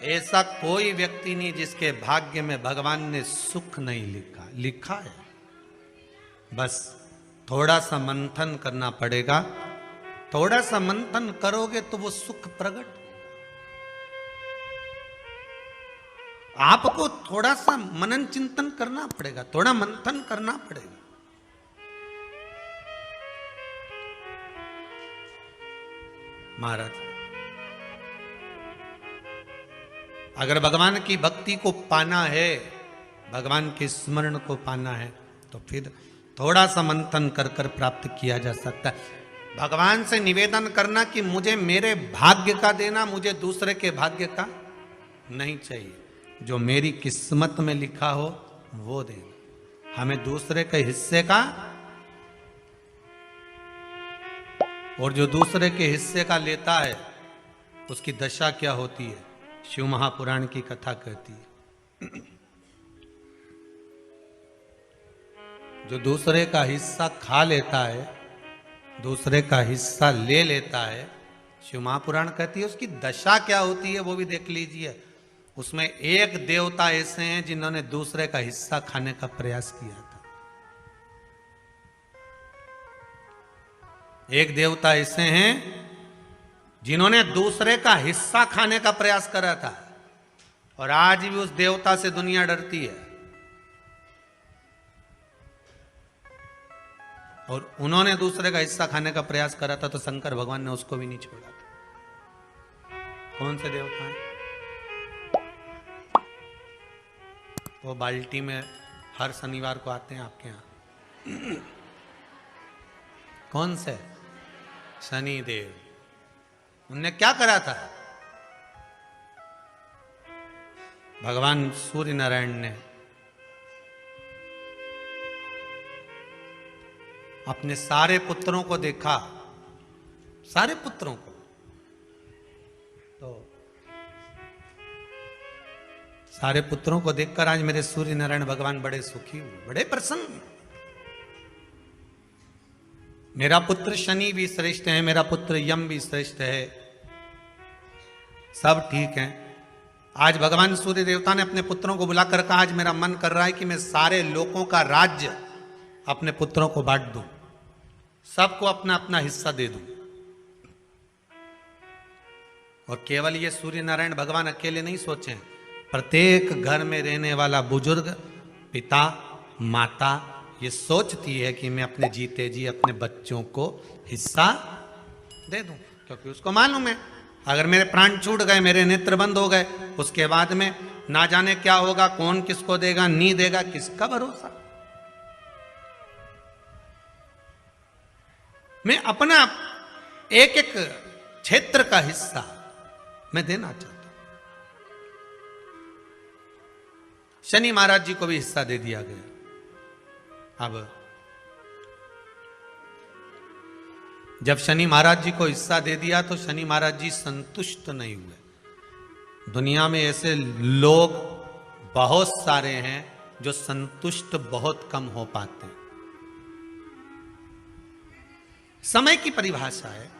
ऐसा कोई व्यक्ति नहीं जिसके भाग्य में भगवान ने सुख नहीं लिखा। लिखा है, बस थोड़ा सा मंथन करना पड़ेगा। थोड़ा सा मंथन करोगे तो वो सुख प्रकट। आपको थोड़ा सा मनन चिंतन करना पड़ेगा, थोड़ा मंथन करना पड़ेगा। महाराज, अगर भगवान की भक्ति को पाना है, भगवान के स्मरण को पाना है, तो फिर थोड़ा सा मंथन कर कर प्राप्त किया जा सकता है। भगवान से निवेदन करना कि मुझे मेरे भाग्य का देना, मुझे दूसरे के भाग्य का नहीं चाहिए। जो मेरी किस्मत में लिखा हो वो देना, हमें दूसरे के हिस्से का। और जो दूसरे के हिस्से का लेता है उसकी दशा क्या होती है, शिव महापुराण की कथा कहती है। जो दूसरे का हिस्सा खा लेता है, दूसरे का हिस्सा ले लेता है, शिव महापुराण कहती है उसकी दशा क्या होती है वो भी देख लीजिए। उसमें एक देवता ऐसे हैं जिन्होंने दूसरे का हिस्सा खाने का प्रयास किया था। एक देवता ऐसे हैं जिन्होंने दूसरे का हिस्सा खाने का प्रयास करा था, और आज भी उस देवता से दुनिया डरती है। और उन्होंने दूसरे का हिस्सा खाने का प्रयास करा था तो शंकर भगवान ने उसको भी नहीं छोड़ा था। कौन से देवता हैं? वो बाल्टी में हर शनिवार को आते हैं आपके यहां। कौन से? शनि देव। उनने क्या करा था? भगवान सूर्य नारायण ने अपने सारे पुत्रों को देखा, सारे पुत्रों को, तो सारे पुत्रों को देखकर आज मेरे सूर्य नारायण भगवान बड़े सुखी हुए, बड़े प्रसन्न। मेरा पुत्र शनि भी श्रेष्ठ है, मेरा पुत्र यम भी श्रेष्ठ है, सब ठीक है। आज भगवान सूर्य देवता ने अपने पुत्रों को बुलाकर कहा, आज मेरा मन कर रहा है कि मैं सारे लोगों का राज्य अपने पुत्रों को बांट दूं, सबको अपना अपना हिस्सा दे दूं। और केवल ये सूर्य नारायण भगवान अकेले नहीं सोचे, प्रत्येक घर में रहने वाला बुजुर्ग, पिता, माता ये सोचती है कि मैं अपने जीते जी अपने बच्चों को हिस्सा दे दूं, क्योंकि उसको मालूम है अगर मेरे प्राण छूट गए, मेरे नेत्र बंद हो गए, उसके बाद में ना जाने क्या होगा, कौन किसको देगा, नहीं देगा, किसका भरोसा। मैं अपना एक एक क्षेत्र का हिस्सा मैं देना चाहता हूं। शनि महाराज जी को भी हिस्सा दे दिया गया। अब जब शनि महाराज जी को हिस्सा दे दिया तो शनि महाराज जी संतुष्ट नहीं हुए। दुनिया में ऐसे लोग बहुत सारे हैं जो संतुष्ट बहुत कम हो पाते हैं। समय की परिभाषा है,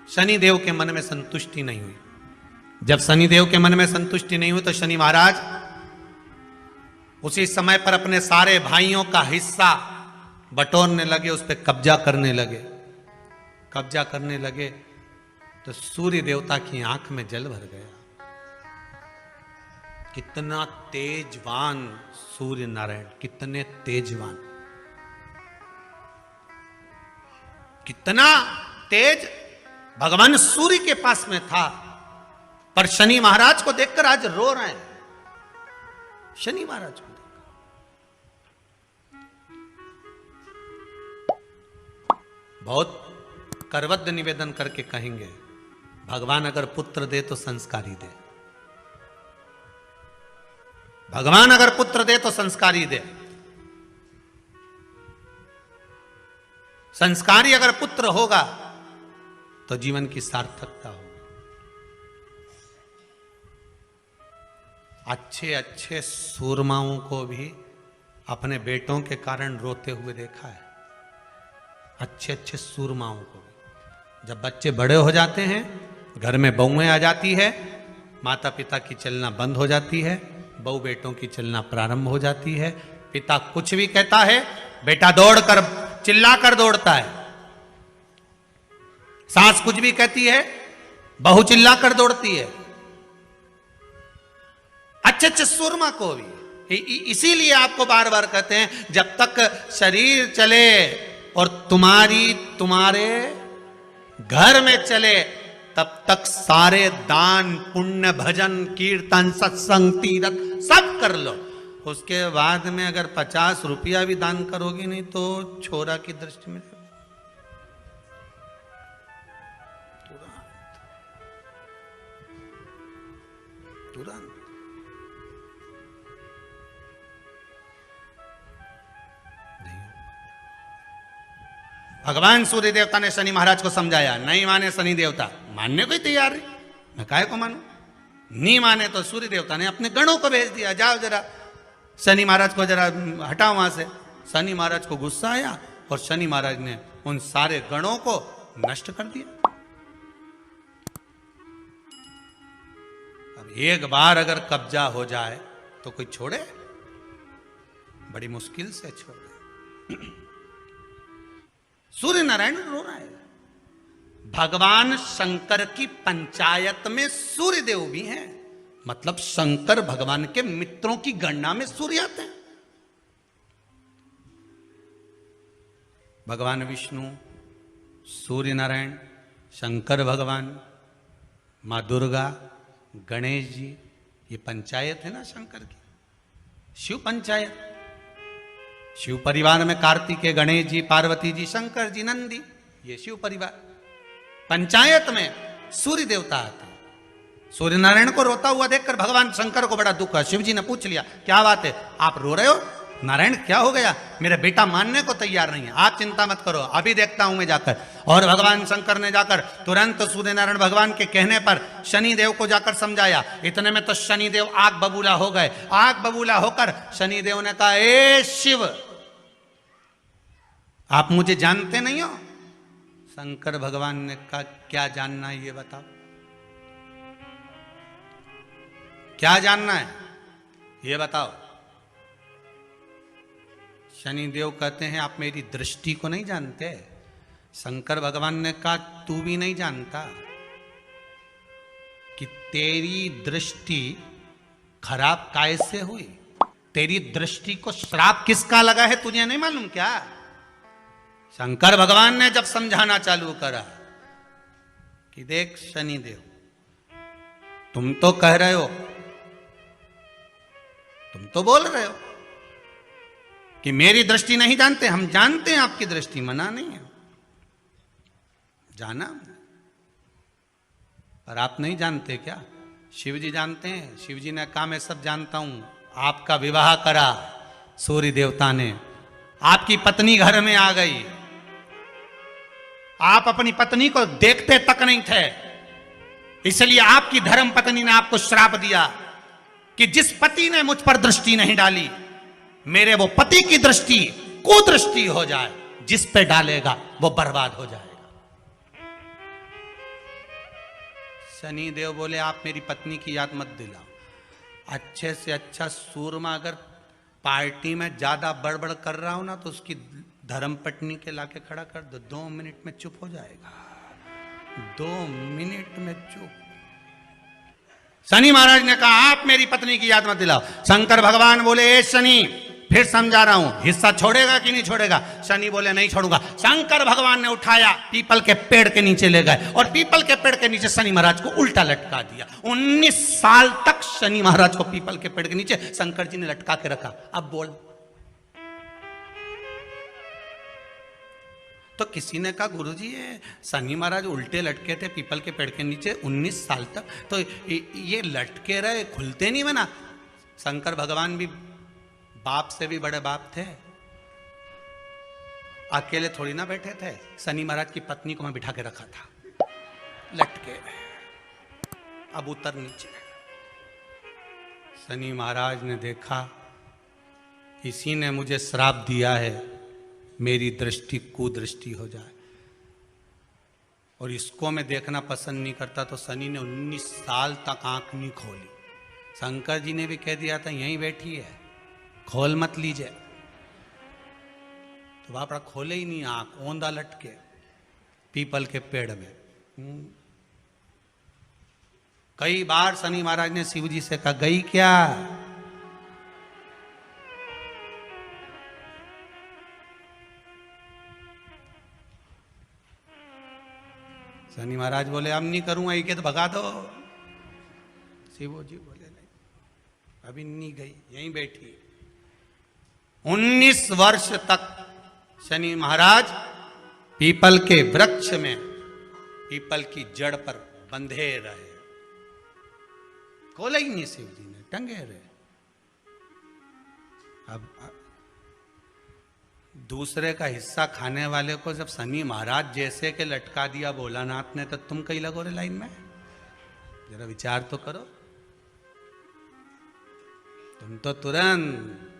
शनि देव के मन में संतुष्टि नहीं हुई। जब शनि देव के मन में संतुष्टि नहीं हुई तो शनि महाराज उसी समय पर अपने सारे भाइयों का हिस्सा बटोरने लगे, उस पर कब्जा करने लगे। कब्जा करने लगे तो सूर्य देवता की आंख में जल भर गया। कितना तेजवान सूर्य नारायण, कितने तेजवान, कितना तेज भगवान सूर्य के पास में था, पर शनि महाराज को देखकर आज रो रहे हैं। शनि महाराज को बहुत करवद्ध निवेदन करके कहेंगे, भगवान अगर पुत्र दे तो संस्कारी दे। भगवान अगर पुत्र दे तो संस्कारी दे। संस्कारी अगर पुत्र होगा तो जीवन की सार्थकता होगी। अच्छे अच्छे सूरमाओं को भी अपने बेटों के कारण रोते हुए देखा है। अच्छे अच्छे सूरमाओं को भी। जब बच्चे बड़े हो जाते हैं, घर में बहुएं आ जाती है, माता पिता की चलना बंद हो जाती है, बहू बेटों की चलना प्रारंभ हो जाती है। पिता कुछ भी कहता है, बेटा दौड़कर चिल्लाकर दौड़ता है। सास कुछ भी कहती है, बहू चिल्लाकर दौड़ती है। अच्छे अच्छे सुरमा को भी। इसीलिए आपको बार बार कहते हैं, जब तक शरीर चले और तुम्हारे घर में चले, तब तक सारे दान पुण्य भजन कीर्तन सत्संग तीर्थ सब कर लो। उसके बाद में अगर 50 रुपया भी दान करोगे नहीं तो छोरा की दृष्टि में तुरंत भगवान सूर्य देवता ने शनि महाराज को समझाया, नहीं माने शनि देवता, मानने को ही तैयार नहीं, मैं काहे को मानूं। नहीं माने तो सूर्य देवता ने अपने गणों को भेज दिया, जाओ जरा शनि महाराज को जरा हटाओ वहां से। शनि महाराज को गुस्सा आया और शनि महाराज ने उन सारे गणों को नष्ट कर दिया। अब एक बार अगर कब्जा हो जाए तो कोई छोड़े, बड़ी मुश्किल से छोड़े। सूर्य नारायण रो रहा है। भगवान शंकर की पंचायत में सूर्य देव भी हैं, मतलब शंकर भगवान के मित्रों की गणना में सूर्य आते हैं। भगवान विष्णु, सूर्य नारायण, शंकर भगवान, मां दुर्गा, गणेश जी, ये पंचायत है ना शंकर की, शिव पंचायत। शिव परिवार में कार्तिकेय, गणेश जी, पार्वती जी, शंकर जी, नंदी, ये शिव परिवार। पंचायत में सूर्य देवता आते हैं। सूर्य नारायण को रोता हुआ देखकर भगवान शंकर को बड़ा दुख है। शिव जी ने पूछ लिया, क्या बात है, आप रो रहे हो? नारायण क्या हो गया? मेरा बेटा मानने को तैयार नहीं है। आप चिंता मत करो, अभी देखता हूं मैं जाकर। और भगवान शंकर ने जाकर तुरंत सूर्य नारायण भगवान के कहने पर शनि देव को जाकर समझाया। इतने में तो शनि देव आग बबूला हो गए। आग बबूला होकर शनि देव ने कहा, ए शिव, आप मुझे जानते नहीं हो? शंकर भगवान ने कहा, क्या जानना है ये बताओ, क्या जानना है ये बताओ। शनि देव कहते हैं, आप मेरी दृष्टि को नहीं जानते। शंकर भगवान ने कहा, तू भी नहीं जानता कि तेरी दृष्टि खराब कैसे हुई? तेरी दृष्टि को श्राप किसका लगा है तुझे नहीं मालूम क्या? शंकर भगवान ने जब समझाना चालू करा कि देख शनि देव, तुम तो कह रहे हो, तुम तो बोल रहे हो कि मेरी दृष्टि नहीं जानते। हम जानते हैं आपकी दृष्टि, मना नहीं है, जाना, पर आप नहीं जानते क्या? शिव जी जानते हैं। शिव जी ने कहा, मैं सब जानता हूं। आपका विवाह करा सूर्य देवता ने, आपकी पत्नी घर में आ गई, आप अपनी पत्नी को देखते तक नहीं थे, इसलिए आपकी धर्म पत्नी ने आपको श्राप दिया कि जिस पति ने मुझ पर दृष्टि नहीं डाली, मेरे वो पति की दृष्टि कुदृष्टि हो जाए, जिस पे डालेगा वो बर्बाद हो जाएगा। शनि देव बोले, आप मेरी पत्नी की याद मत दिलाओ। अच्छे से अच्छा सूरमा अगर पार्टी में ज्यादा बड़बड़ कर रहा हो ना, तो उसकी धर्म पत्नी के लाके खड़ा कर दो, 2 मिनट में चुप हो जाएगा। 2 मिनट में चुप। शनि महाराज ने कहा, आप मेरी पत्नी की याद मत दिलाओ। शंकर भगवान बोले, ए शनि, फिर समझा रहा हूं, हिस्सा छोड़ेगा कि नहीं छोड़ेगा? शनि बोले, नहीं छोड़ूंगा। शंकर भगवान ने उठाया, पीपल के पेड़ के नीचे ले गए और पीपल के पेड़ के नीचे शनि महाराज को उल्टा लटका दिया। 19 साल तक शनि महाराज को पीपल के पेड़ के नीचे शंकर जी ने लटका के रखा। अब बोल। तो किसी ने कहा, गुरुजी ये शनि महाराज उल्टे लटके थे पीपल के पेड़ के नीचे 19 साल तक, तो ये लटके रहे, खुलते नहीं बना? शंकर भगवान भी बाप से भी बड़े बाप थे, अकेले थोड़ी ना बैठे थे। शनि महाराज की पत्नी को मैं बिठा के रखा था, लटके, अब उतर नीचे। शनि महाराज ने देखा, इसी ने मुझे श्राप दिया है, मेरी दृष्टि कुदृष्टि हो जाए। और इसको मैं देखना पसंद नहीं करता, तो शनि ने 19 साल तक आंख नहीं खोली। शंकर जी ने भी कह दिया था यहीं बैठी है, खोल मत लीजिए, तो बाप रा खोले ही नहीं आंख, ओंधा लटके पीपल के पेड़ में। कई बार शनि महाराज ने शिव जी से कहा गई क्या? शनि महाराज बोले अब नहीं करूंगा, ये तो भगा दो। शिव जी बोले नहीं, अभी नहीं गई, यहीं बैठी। 19 वर्ष तक शनि महाराज पीपल के वृक्ष में, पीपल की जड़ पर बंधे रहे, खोला ही नहीं शिव जी ने, टंगे रहे। अब दूसरे का हिस्सा खाने वाले को जब शनि महाराज जैसे के लटका दिया भोलानाथ ने, तो तुम कहीं लगो रे लाइन में? जरा विचार तो करो। तुम तो तुरंत,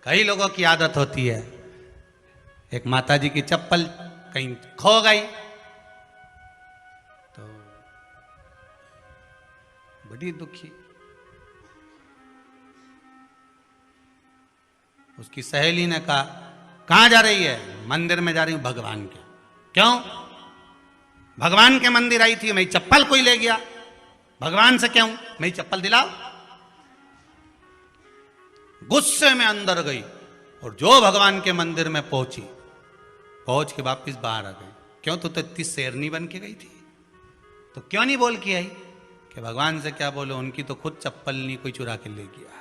कई लोगों की आदत होती है, एक माता जी की चप्पल कहीं खो गई तो बड़ी दुखी। उसकी सहेली ने कहा कहां जा रही है? मंदिर में जा रही हूं भगवान के। क्यों? भगवान के मंदिर आई थी, मेरी चप्पल कोई ले गया। भगवान से क्यों? मेरी चप्पल दिलाओ। गुस्से में अंदर गई और जो भगवान के मंदिर में पहुंची, पहुंच के वापिस बाहर आ गई। क्यों? तू तो इतनी शेरनी बन के गई थी, तो क्यों नहीं बोल के आई कि भगवान से क्या बोलो, उनकी तो खुद चप्पल नहीं कोई चुरा के ले गया।